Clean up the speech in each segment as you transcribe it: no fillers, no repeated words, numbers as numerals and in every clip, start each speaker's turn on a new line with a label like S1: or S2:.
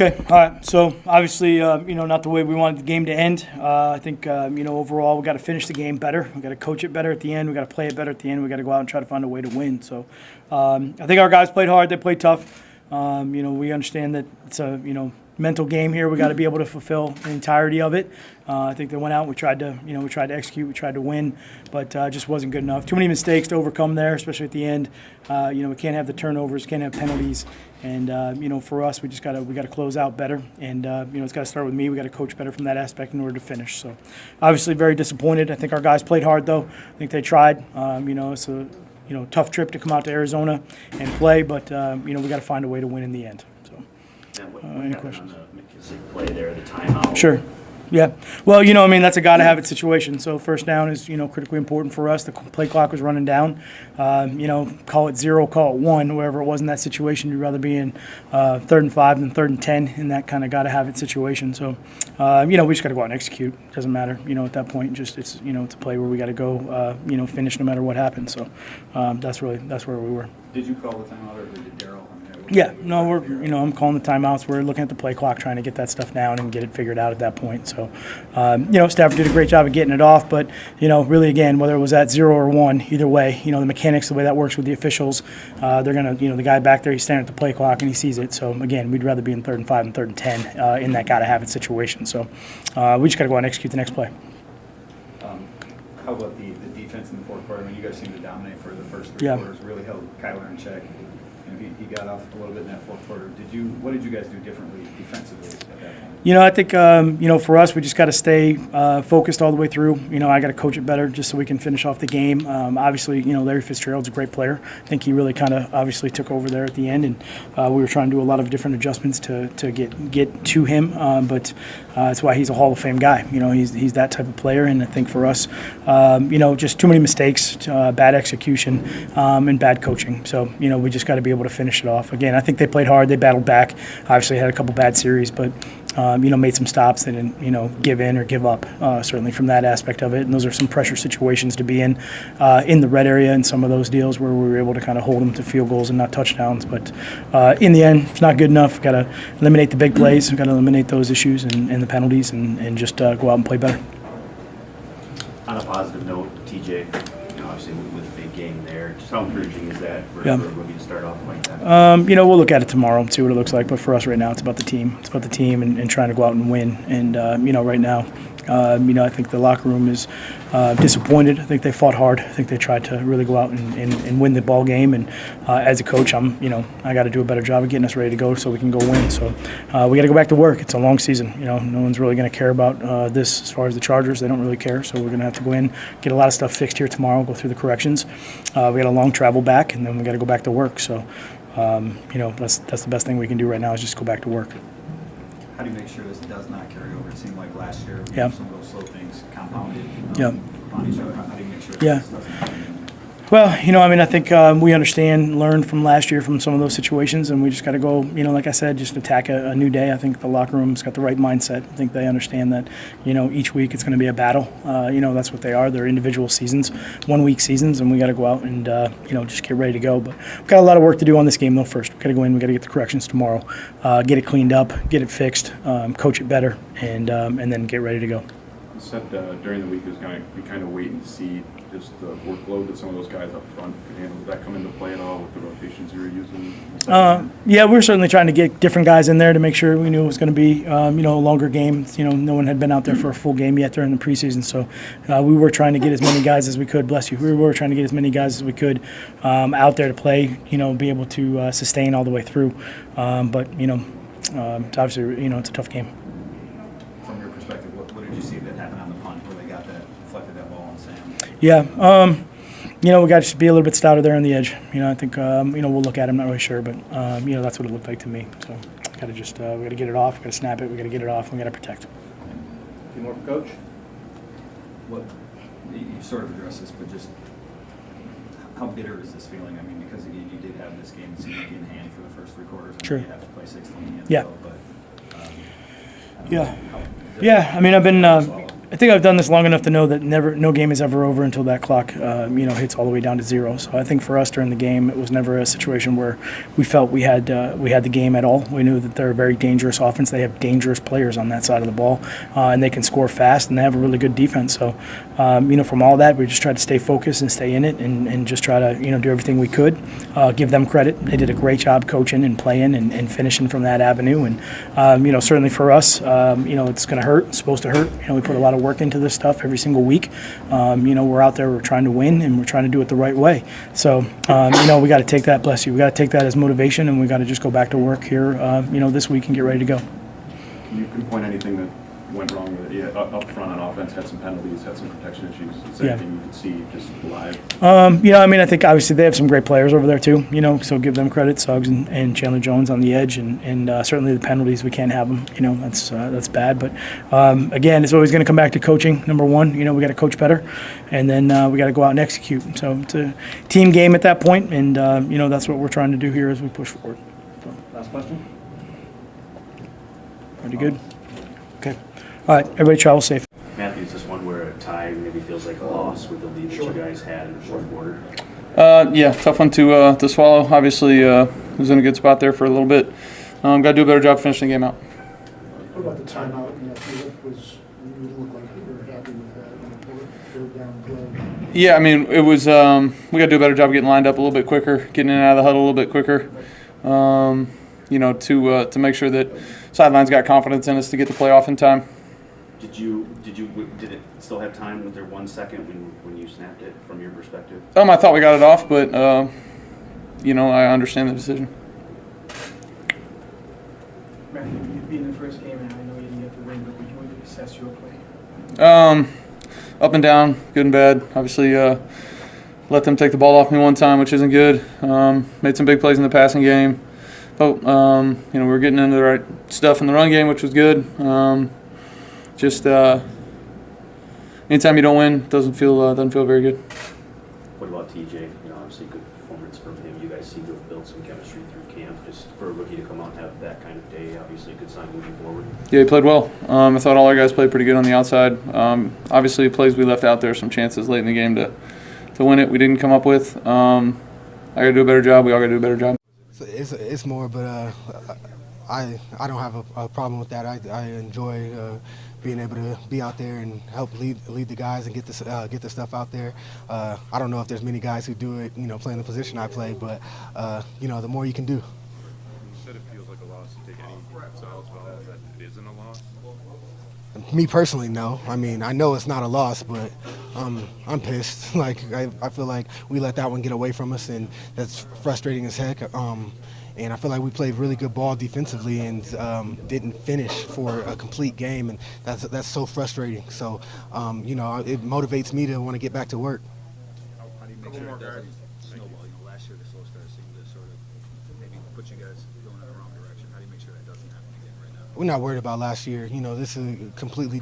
S1: Okay, all right. So obviously, not the way we wanted the game to end. I think, overall, we got to finish the game better. We got to coach it better at the end. We got to play it better at the end. We got to go out and try to find a way to win. So I think our guys played hard. They played tough. We understand that it's a mental game here. We got to be able to fulfill the entirety of it. I think they went out. We tried to execute. We tried to win, but it just wasn't good enough. Too many mistakes to overcome there, especially at the end. We can't have the turnovers, can't have penalties, and for us, we got to close out better. And it's got to start with me. We got to coach better from that aspect in order to finish. So, obviously, very disappointed. I think our guys played hard, though. I think they tried. It's a tough trip to come out to Arizona and play, but we got to find a way to win in the end. So, any questions?
S2: On the McKissick play there, the timeout.
S1: Sure. Yeah. Well, that's a got-to-have-it situation. So first down is, critically important for us. The play clock was running down. Call it 0, call it 1, wherever it was in that situation. You'd rather be in 3rd and 5 than 3rd and 10 in that kind of got-to-have-it situation. So, we just got to go out and execute. Doesn't matter, at that point. Just it's a play where we got to go, finish no matter what happens. So that's where we were.
S3: Did you call the timeout or did Daryl?
S1: Yeah, no, I'm calling the timeouts. We're looking at the play clock, trying to get that stuff down and get it figured out at that point. So, Stafford did a great job of getting it off, but, really, again, whether it was at 0 or 1, either way, the mechanics, the way that works with the officials, they're going to, the guy back there, he's standing at the play clock and he sees it. So, again, we'd rather be in 3rd and 5 and 3rd and 10 in that got-to-have-it situation. So, we just got to go out and execute the next play.
S3: How about the defense in the fourth quarter? I mean, you guys seemed to dominate for the first three quarters, really held Kyler in check. He got off a little bit in that fourth quarter. What did you guys do differently defensively at that point?
S1: I think, for us, we just got to stay focused all the way through. I got to coach it better just so we can finish off the game. Obviously, Larry Fitzgerald's a great player. I think he really kind of obviously took over there at the end, and we were trying to do a lot of different adjustments to get to him. But that's why he's a Hall of Fame guy. He's that type of player, and I think for us, just too many mistakes, bad execution, and bad coaching. So, we just got to be able to finish it off. Again, I think they played hard. They battled back. Obviously, had a couple bad series, but made some stops. They didn't, give in or give up, certainly from that aspect of it. And those are some pressure situations to be in the red area and some of those deals where we were able to kind of hold them to field goals and not touchdowns. But in the end, it's not good enough. We've got to eliminate the big plays. We've got to eliminate those issues and the penalties and just go out and play better.
S2: On a positive note, TJ, obviously with a big game there, just how encouraging is that for
S1: Yeah.
S2: a rookie to start off like that?
S1: We'll look at it tomorrow and see what it looks like. But for us right now, it's about the team. It's about the team and trying to go out and win. And, right now, I think the locker room is disappointed. I think they fought hard. I think they tried to really go out and win the ball game. And as a coach, I got to do a better job of getting us ready to go so we can go win. So we got to go back to work. It's a long season. No one's really going to care about this as far as the Chargers. They don't really care. So we're going to have to go in, get a lot of stuff fixed here tomorrow, go through the corrections. We got a long travel back, and then we got to go back to work. So, that's the best thing we can do right now is just go back to work.
S3: How do you make sure this does not carry over? It seemed like last year
S1: Yeah.
S3: some of those slow things compounded
S1: Yeah.
S3: on each other. How do you make sure
S1: Yeah.
S3: this doesn't happen?
S1: Well, I think we understand, learned from last year from some of those situations, and we just got to go, like I said, just attack a new day. I think the locker room's got the right mindset. I think they understand that, each week it's going to be a battle. That's what they are. They're individual seasons, 1-week seasons, and we got to go out and, just get ready to go. But we've got a lot of work to do on this game, though, first. We've got to go in, we've got to get the corrections tomorrow, get it cleaned up, get it fixed, coach it better, and then get ready to go.
S4: You said during the week it was going to be kind of waiting to see just the workload that some of those guys up front could handle. Did that come into play at all with the rotations you were using?
S1: Yeah, we were certainly trying to get different guys in there to make sure we knew it was going to be, a longer game. No one had been out there for a full game yet during the preseason, so we were trying to get as many guys as we could. Bless you. We were trying to get as many guys as we could out there to play. Be able to sustain all the way through. But it's obviously, it's a tough game.
S3: From your perspective, what did you see that happened on the punt where they got that, deflected that ball on Sam?
S1: Yeah, we got to be a little bit stouter there on the edge. I think, we'll look at it. I'm not really sure, but, that's what it looked like to me. So we got to just, we got to get it off. We got to snap it. We got to get it off. We got to protect.
S3: Any more for Coach? What, you sort of addressed this, but just how bitter is this feeling? I mean, because again, you did have this game that seemed like in hand for the first three quarters.
S1: Sure.
S3: You have to play 16 in the
S1: Yeah.
S3: NFL, but
S1: Yeah. Yeah, I've been I think I've done this long enough to know that no game is ever over until that clock, hits all the way down to 0. So I think for us during the game, it was never a situation where we felt we had the game at all. We knew that they're a very dangerous offense. They have dangerous players on that side of the ball, and they can score fast, and they have a really good defense. So, from all that, we just tried to stay focused and stay in it, and just try to do everything we could. Give them credit. They did a great job coaching and playing and finishing from that avenue. And certainly for us, it's going to hurt. It's supposed to hurt. We put a lot of work into this stuff every single week. We're out there, we're trying to win, and we're trying to do it the right way. So, we got to take that, bless you, we got to take that as motivation, and we got to just go back to work here, this week and get ready to go.
S4: Can you pinpoint anything that went wrong with it? Up front on offense, had some penalties, had some protection issues. Is there anything you could see just live?
S1: I think obviously they have some great players over there too, so give them credit, Suggs and Chandler Jones on the edge, and certainly the penalties, we can't have them, that's bad. But again, it's always going to come back to coaching, number one. We got to coach better, and then we got to go out and execute. So it's a team game at that point, and that's what we're trying to do here as we push forward. So.
S2: Last question?
S1: Pretty good? Okay. All right, everybody travel safe.
S2: Matthew, is this one where a tie maybe feels like a loss with the lead that you guys had in the fourth quarter?
S5: Yeah, tough one to swallow. Obviously, was in a good spot there for a little bit. Got to do a better job finishing the game out.
S6: What about the timeout? You look like you were happy with that third down play.
S5: Yeah, it was. We got to do a better job getting lined up a little bit quicker, getting in and out of the huddle a little bit quicker. To make sure that sidelines got confidence in us to get the play off in time. Did it still have time? Was there 1 second when you snapped it from your perspective? I thought we got it off, but I understand the decision.
S7: Matthew, you'd be in the first game, and I know you didn't get the win, but would you want to assess your play?
S5: Up and down, good and bad. Obviously, let them take the ball off me one time, which isn't good. Made some big plays in the passing game. But we were getting into the right stuff in the run game, which was good. Anytime you don't win, it doesn't feel very good.
S2: What about TJ? Obviously good performance from him. You guys seem to have built some chemistry through camp. Just for a rookie to come out and have that kind of day, obviously a good sign moving forward. Yeah,
S5: he played well. I thought all our guys played pretty good on the outside. Obviously, plays we left out there, some chances late in the game to win it. We didn't come up with. I got to do a better job. We all got to do a better job.
S6: It's more, but I don't have a problem with that. I enjoy being able to be out there and help lead the guys and get the stuff out there. I don't know if there's many guys who do it, playing the position I play, but the more you can do.
S4: You said it feels like a loss to take any styles well, that it isn't a loss?
S6: Me personally, no. I know it's not a loss, but I'm pissed. I feel like we let that one get away from us, and that's frustrating as heck. And I feel like we played really good ball defensively and didn't finish for a complete game, and that's so frustrating. So, it motivates me to want to get back to work.
S3: How do you make sure it doesn't snowball? Last year the slow start seemed to sort of maybe put you guys going in the wrong direction. How do you make sure that doesn't happen again right now?
S6: We're not worried about last year. This is a completely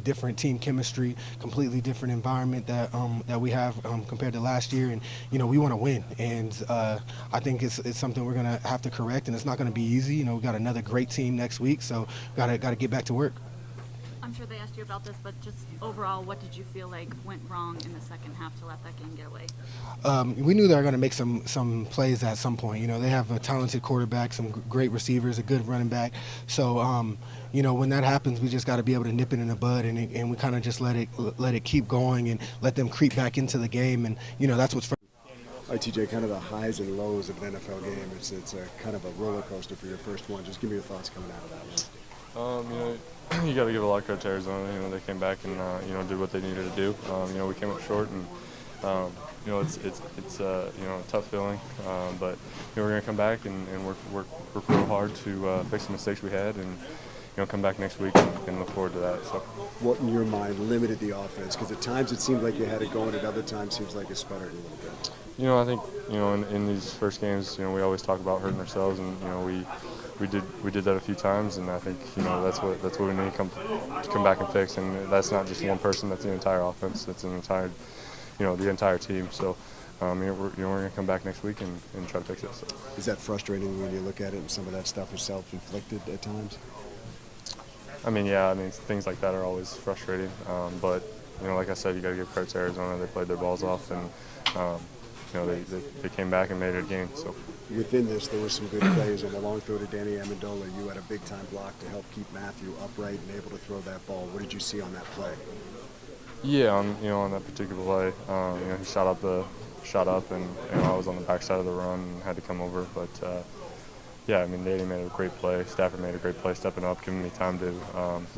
S6: different team chemistry, completely different environment that we have compared to last year, and we want to win. And I think it's something we're gonna have to correct, and it's not gonna be easy. We got another great team next week, so gotta get back to work.
S8: I'm sure they asked you about this, but just overall, what did you feel like went wrong in the second half to let that game get away?
S6: We knew they were going to make some plays at some point. They have a talented quarterback, some great receivers, a good running back. So, when that happens, we just got to be able to nip it in the bud, and we kind of just let it keep going and let them creep back into the game, and that's what's.
S9: All right, TJ, kind of the highs and lows of an NFL game. It's a kind of a roller coaster for your first one. Just give me your thoughts coming out of that one.
S10: You got to give a lot of credit to Arizona. They came back and did what they needed to do. We came up short, and it's a tough feeling. But we're going to come back and work real hard to fix the mistakes we had, and come back next week and look forward to that. So,
S9: what in your mind limited the offense? Because at times it seemed like you had it going, at other times it seems like it sputtered a little bit.
S10: I think in these first games, we always talk about hurting ourselves, and we did that a few times, and I think that's what we need to come back and fix. And that's not just one person; that's the entire offense. That's an entire the entire team. So we're going to come back next week and try to fix it. So.
S9: Is that frustrating when you look at it and some of that stuff is self-inflicted at times?
S10: I mean, yeah, I mean, things like that are always frustrating. But, you know, like I said, you got to give credit to Arizona. They played their balls off, and, you know, they came back and made it a game. So.
S9: Within this, there were some good plays on the long throw to Danny Amendola. You had a big-time block to help keep Matthew upright and able to throw that ball. What did you see on that play?
S10: Yeah, you know, on that particular play, you know, he shot up, and you know, I was on the backside of the run and had to come over. But yeah, I mean, Danny made a great play. Stafford made a great play, stepping up, giving me time to,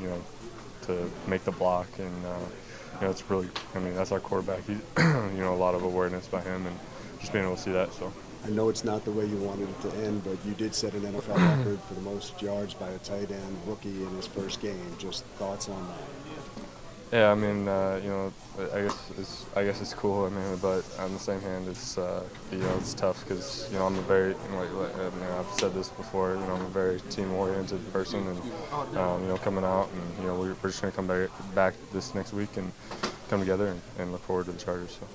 S10: you know, to make the block, and you know, it's really, I mean, that's our quarterback. He, you know, a lot of awareness by him, and just being able to see that. So.
S9: I know it's not the way you wanted it to end, but you did set an NFL record for the most yards by a tight end rookie in his first game. Just thoughts on that?
S10: Yeah, I mean, you know, I guess it's cool. I mean, but on the same hand, it's you know, it's tough because you know, I'm a very, I mean, I've said this before. You know, I'm a very team-oriented person, and you know, coming out, and you know, we're just gonna come back this next week and come together and look forward to the Chargers. So.